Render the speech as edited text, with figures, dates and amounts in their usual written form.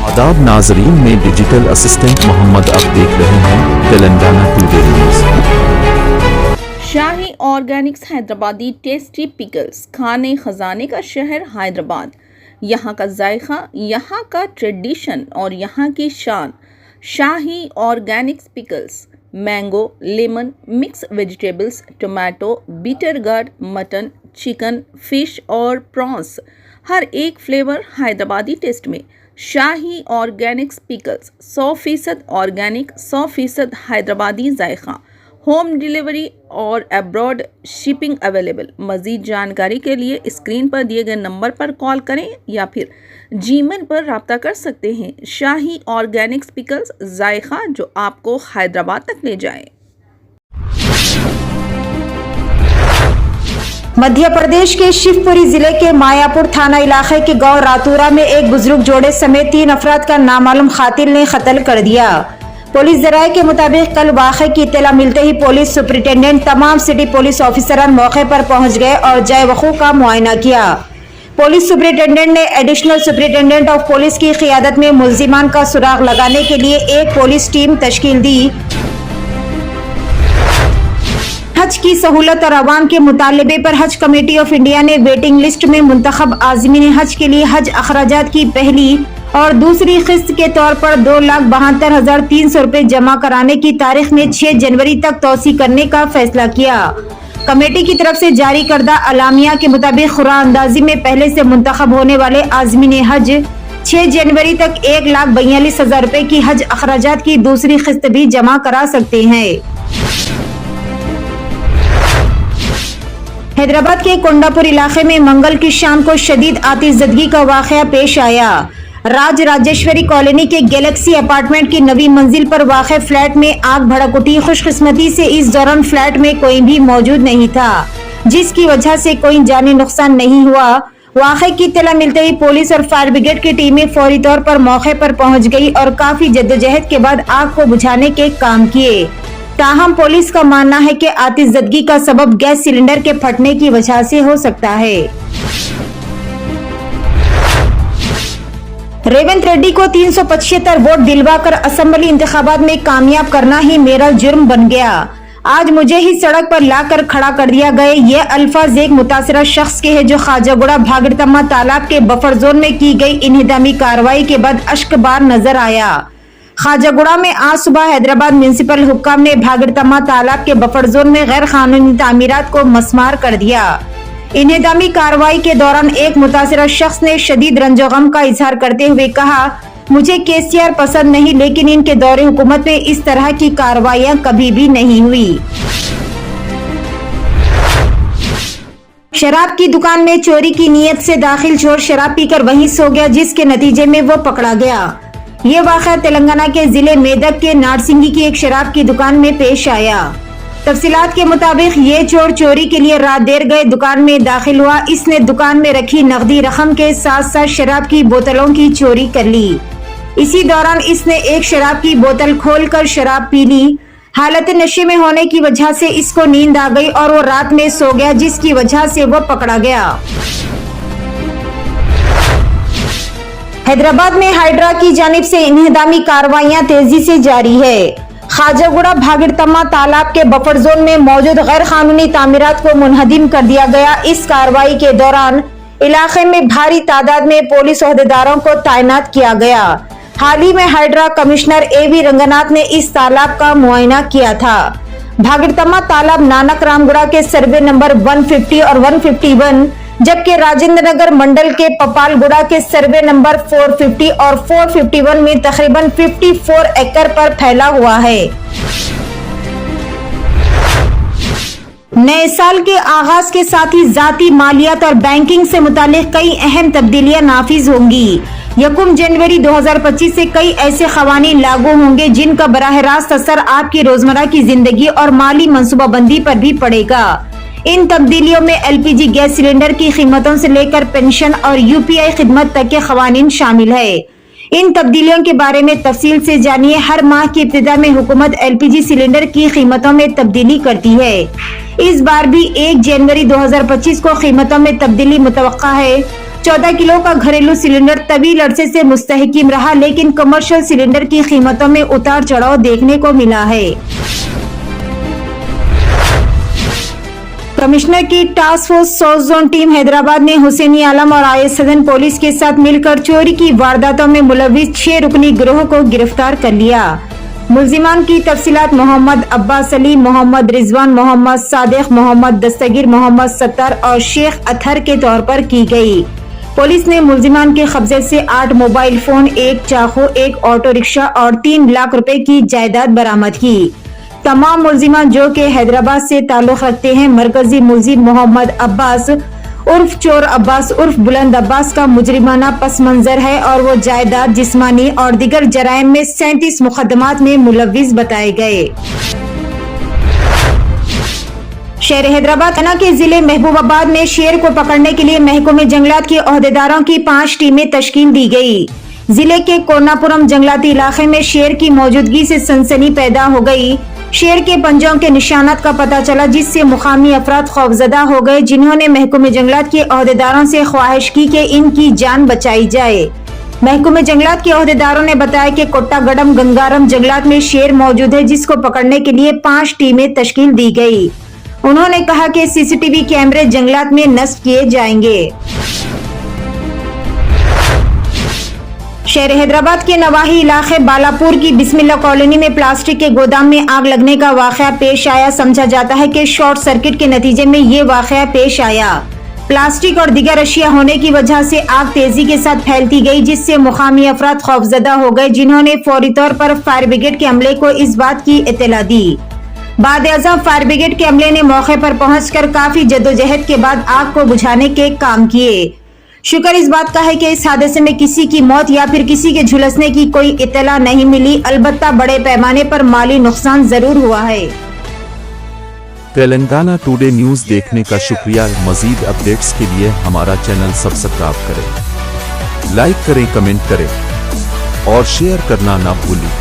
आदाब नाजरीन, में डिजिटल असिस्टेंट मोहम्मद। आप देख रहे हैं तेलंगाना टुडे न्यूज़। शाही ऑर्गेनिक्स हैदराबादी टेस्टी पिकल्स, खाने खजाने का शहर हैदराबाद। यहाँ का जायका, यहाँ का ट्रेडिशन और यहाँ की शान। Shahi organics pickles, mango, lemon, mix vegetables, tomato, bitter gourd, mutton, chicken, fish और प्रॉन्स, हर एक फ्लेवर हैदराबादी टेस्ट में। Shahi organics pickles 100% organic, 100% Hyderabadi जायका। होम डिलीवरी और अब्रॉड शिपिंग अवेलेबल। मज़ीद जानकारी के लिए स्क्रीन पर दिए गए नंबर पर कॉल करें या फिर जीमेल पर राब्ता कर सकते हैं। शाही ऑर्गेनिक्स पिकल्स, जायका जो आपको हैदराबाद तक ले जाए। मध्य प्रदेश के शिवपुरी जिले के मायापुर थाना इलाके के गांव रातूरा में एक बुजुर्ग जोड़े समेत 3 अफराद का नामालूम कातिल ने कत्ल कर दिया। पुलिस जराये के मुताबिक कल वाक़े की इत्तला मिलते ही पुलिस सुपरिटेंडेंट तमाम सिटी पुलिस ऑफिसरान मौके पर पहुंच गए और जय वक़ूअ का मुआयना किया। पुलिस सुपरिटेंडेंट ने एडिशनल सुपरिटेंडेंट ऑफ पुलिस की क़ियादत में मुल्जिमान का सुराग लगाने के लिए एक पुलिस टीम तश्कील दी। हज की सहूलत और अवाम के मुतालबे पर हज कमेटी ऑफ इंडिया ने वेटिंग लिस्ट में मुंतखब आज़मीन हज के लिए हज अखराजात की पहली और दूसरी किस्त के तौर पर 2,72,300 रुपए जमा कराने की तारीख में 6 जनवरी तक तोसी करने का फैसला किया। कमेटी की तरफ से जारी करदा अलामिया के मुताबिक खुरा अंदाजी में पहले से मुंतखब होने वाले आज़मीन हज 6 जनवरी तक 1,42,000 रुपए की हज अखराजात की दूसरी किस्त भी जमा करा सकते हैं। हैदराबाद के कोंडापुर इलाके में मंगल की शाम को शदीद आतिशज़दगी का वाक़या पेश आया। राजेश्वरी कॉलोनी के गैलेक्सी अपार्टमेंट की 9वीं मंजिल पर वाक़े फ्लैट में आग भड़क उठी। खुशकिस्मती से इस दौरान फ्लैट में कोई भी मौजूद नहीं था, जिसकी वजह से कोई जानी नुकसान नहीं हुआ। वाक़े की इत्तला मिलते ही पुलिस और फायर ब्रिगेड की टीमें फौरी तौर पर मौके पर पहुंच गई और काफी जद्दोजहद के बाद आग को बुझाने के काम किए। ताहम पुलिस का मानना है कि आतिशज़दगी का सबब गैस सिलेंडर के फटने की वजह से हो सकता है। रेवंत रेड्डी को 375 वोट दिलवाकर असेंबली इंतखाबात में कामयाब करना ही मेरा जुर्म बन गया। आज मुझे ही सड़क पर लाकर खड़ा कर दिया गया। ये अल्फाज एक मुतासिरा शख्स के हैं जो खाजागुड़ा भागड़तम्मा तालाब के बफर जोन में की गई इन्हिदामी कार्रवाई के बाद अश्कबार नजर आया। खाजागुड़ा में आज सुबह हैदराबाद म्यूनिसिपल हुक्काम ने भागड़तम्मा तालाब के बफर जोन में गैर कानूनी तामीरात को मस्मार कर दिया। इन्हिदामी कार्रवाई के दौरान एक मुतासिरा शख्स ने शदीद रंजोगम का इजहार करते हुए कहा, मुझे केसीआर पसंद नहीं, लेकिन इनके दौरे हुकूमत में इस तरह की कार्रवाइयां कभी भी नहीं हुई। शराब की दुकान में चोरी की नीयत से दाखिल चोर शराब पीकर वहीं सो गया, जिसके नतीजे में वो पकड़ा गया। ये वाक़या तेलंगाना के जिले मेदक के नारसिंगी की एक शराब की दुकान में पेश आया। तफसीलात के मुताबिक ये चोर चोरी के लिए रात देर गए दुकान में दाखिल हुआ। इसने दुकान में रखी नकदी रकम के साथ साथ शराब की बोतलों की चोरी कर ली। इसी दौरान इसने एक शराब की बोतल खोलकर शराब पी ली। हालत नशे में होने की वजह से इसको नींद आ गई और वो रात में सो गया, जिसकी वजह से वो पकड़ा गया। हैदराबाद में हाइड्रा की जानिब से इन्हिदामी कार्रवाइयां तेजी से जारी है। खाजागुड़ा भागड़तम्मा तालाब के बफर जोन में मौजूद गैर कानूनी तामीरात को मुनहदिम कर दिया गया। इस कार्रवाई के दौरान इलाके में भारी तादाद में पुलिस ओहदेदारों को तैनात किया गया। हाल ही में हाइड्रा कमिश्नर AV रंगनाथ ने इस तालाब का मुआयना किया था। भागड़तम्मा तालाब नानक रामगुड़ा के सर्वे नंबर 150 और 151, जबकि राजेंद्र नगर मंडल के पपालगुड़ा के सर्वे नंबर 450 और 451 में तकरीबन 54 एकड़ पर फैला हुआ है। नए साल के आगाज के साथ ही जाती मालियात और बैंकिंग से मुतालिक कई अहम तब्दीलियां नाफिज होंगी। 1 जनवरी 2025 से कई ऐसे क़वानीन लागू होंगे जिनका बराह रास्त असर आपकी रोजमर्रा की जिंदगी और माली मंसूबाबंदी पर भी पड़ेगा। इन तब्दीलियों में LPG गैस सिलेंडर की कीमतों से लेकर पेंशन और UPI खिदमत तक के क़वानीन शामिल है। इन तब्दीलियों के बारे में तफसील से जानिए। हर माह की इब्तिदा में हुकूमत LPG सिलेंडर की कीमतों में तब्दीली करती है। इस बार भी 1 जनवरी 2025 को कीमतों में तब्दीली मुतवक्का है। 14 किलो का घरेलू सिलेंडर तवील अरसे से मुस्तहकिम रहा, लेकिन कमर्शियल सिलेंडर की कीमतों में उतार चढ़ाव देखने को मिला है। कमिश्नर की task force south zone team Hyderabad ने हुसैनी आलम और आईएस सदन पुलिस के साथ मिलकर चोरी की वारदातों में मुलविस 6 रुकनी गिरोह को गिरफ्तार कर लिया। मुल्जिमान की तफसीलात मोहम्मद अब्बास अली, मोहम्मद रिजवान, मोहम्मद सादिक, मोहम्मद दस्तगीर, मोहम्मद सत्तार और शेख अतहर के तौर पर की गई। पुलिस ने मुल्जिमान के कब्जे से 8 मोबाइल फोन, 1 चाकू, 1 ऑटो रिक्शा और 3 लाख रुपए की जायदाद बरामद की। तमाम मुल्जिमान जो कि हैदराबाद से ताल्लुक रखते हैं, मरकजी मुल्जिम मोहम्मद अब्बास उर्फ चोर अब्बास उर्फ बुलंद अब्बास का मुजरिमाना पस मंजर है और वो जायदाद, जिस्मानी और दिगर जराइम में 37 मुकदमात में मुलविस बताए गए। शहर हैदराबाद थाना के जिले महबूबाबाद में शेर को पकड़ने के लिए महकमे जंगलात के ओहदेदारों की 5 टीमें तश्कील दी गई। जिले के कोनापुरम जंगलाती इलाके में शेर की मौजूदगी से सनसनी पैदा हो गई। शेर के पंजों के निशानात का पता चला, जिससे मुकामी अफराद खौफजदा हो गए, जिन्होंने महकमे जंगलात के ओहदेदारों से ख्वाहिश की कि इनकी जान बचाई जाए। महकमे जंगलात के ओहदेदारों ने बताया कि कोट्टागडम गंगारम जंगलात में शेर मौजूद है, जिसको पकड़ने के लिए 5 टीमें तश्कील दी गई। उन्होंने कहा कि सीसीटीवी कैमरे जंगलात में नस्ब किए जाएंगे। शहर हैदराबाद के नवाही इलाके बालापुर की बिस्मिल्लाह कॉलोनी में प्लास्टिक के गोदाम में आग लगने का वाकया पेश आया। समझा जाता है कि शॉर्ट सर्किट के नतीजे में ये वाकया पेश आया। प्लास्टिक और दीगर अशिया होने की वजह से आग तेजी के साथ फैलती गई, जिससे मुकामी अफराद खौफजदा हो गए, जिन्होंने फौरी तौर पर फायर ब्रिगेड के अमले को इस बात की इत्तला दी। बाद-ए-आज़म फायर ब्रिगेड के अमले ने मौके पर पहुंचकर काफी जद्दोजहद के बाद आग को बुझाने के काम किए। शुक्र इस बात का है कि इस हादसे में किसी की मौत या फिर किसी के झुलसने की कोई इत्तला नहीं मिली। अलबत्ता बड़े पैमाने पर माली नुकसान जरूर हुआ है। तेलंगाना टुडे न्यूज़ देखने का शुक्रिया। मजीद अपडेट्स के लिए हमारा चैनल सब्सक्राइब करें, लाइक करें, कमेंट करें और शेयर करना ना भूलें।